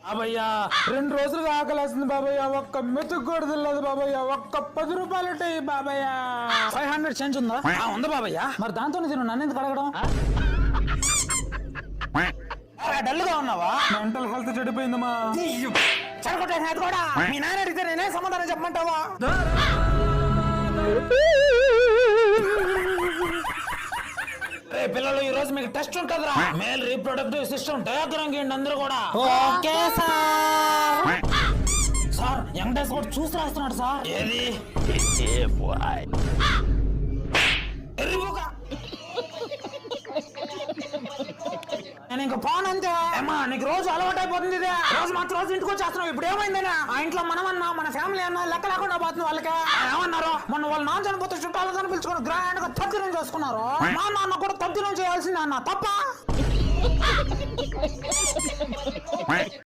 బాబయ్యా 2 రోజులుగా ఆకలేస్తుంది బాబయ్య. ఒక్క మెతుకు కూడా తెలియదు బాబయ్య. ఒక్క 10 రూపాయలు ఉంటాయి బాబయ్య. 500 సెంట్స్ ఉందా? ఉంది బాబయ్య. మరి దాంతో తిను, నన్ను ఎందుకు అడగడం? డల్గా ఉన్నావా? మెంటల్ హెల్త్ చెడిపోయిందమ్మా. కూడా మీ నాన్న అడిగితే నేనే సమాధానం చెప్పమంటావా? పిల్లలు ఈ రోజు మీకు టెస్ట్ ఉంటుందిరా. మేల్ రీప్రొడక్టివ్ సిస్టమ్ డయాగ్రామ్ గీయండి అందరూ కూడా. Okay sir. Sir young days కూడా చూసి రాస్తున్నాడు సార్. ఏది నేను ఇంకా పోను అంతే. ఏమా నీకు రోజు అలవాటు అయిపోతుంది. ఇదే రోజు మాత్రం రోజు ఇంటికి వచ్చేస్తున్నావు. ఇప్పుడు ఏమైందనా ఆ ఇంట్లో మనమన్నా మన ఫ్యామిలీ అన్నా లెక్క లేకుండా పోతుంది. వాళ్ళకి ఏమన్నారు? మొన్న వాళ్ళ నాన్న చనిపోతే చుట్టాలని పిలుచుకుని గ్రాండ్ గా తద్దినం చేసుకున్నారు. మా నాన్న కూడా తద్దినం చేయాల్సిందే అన్న తప్ప.